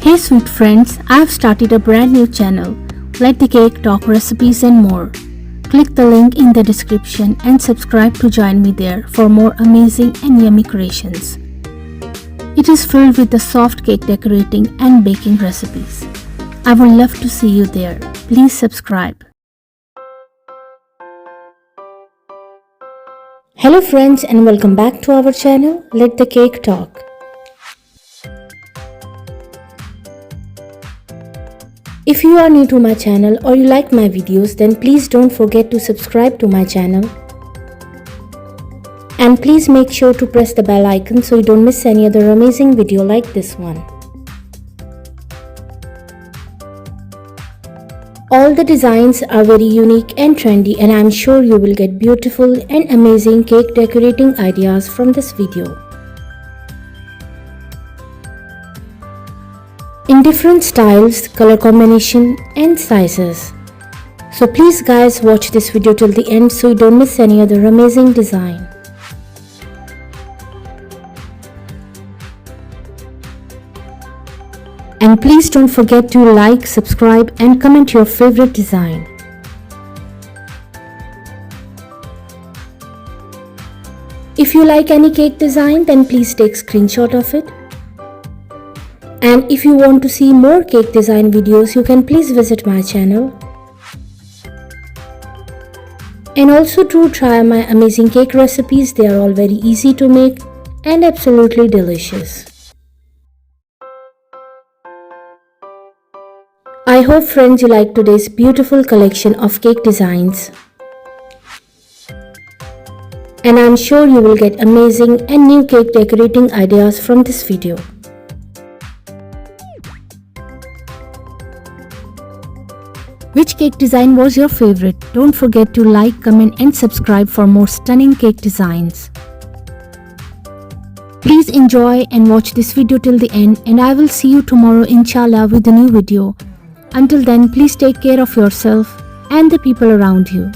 Hey sweet friends, I have started a brand new channel, Let the Cake Talk Recipes and more. Click the link in the description and subscribe to join me there for more amazing and yummy creations. It is filled with the soft cake decorating and baking recipes. I would love to see you there. Please subscribe. Hello friends and welcome back to our channel, Let the Cake Talk. If you are new to my channel or you like my videos, then please don't forget to subscribe to my channel. And please make sure to press the bell icon so you don't miss any other amazing video like this one. All the designs are very unique and trendy, and I'm sure you will get beautiful and amazing cake decorating ideas from this video. In different styles, color combination and sizes. So please guys, watch this video till the end so you don't miss any other amazing design. And please don't forget to like, subscribe and comment your favorite design. If you like any cake design, then please take screenshot of it. And if you want to see more cake design videos, you can please visit my channel. And also to try my amazing cake recipes. They are all very easy to make and absolutely delicious. I hope friends you like today's beautiful collection of cake designs. And I'm sure you will get amazing and new cake decorating ideas from this video. Which cake design was your favorite? Don't forget to like, comment and subscribe for more stunning cake designs. Please enjoy and watch this video till the end, and I will see you tomorrow inshallah with a new video. Until then, please take care of yourself and the people around you.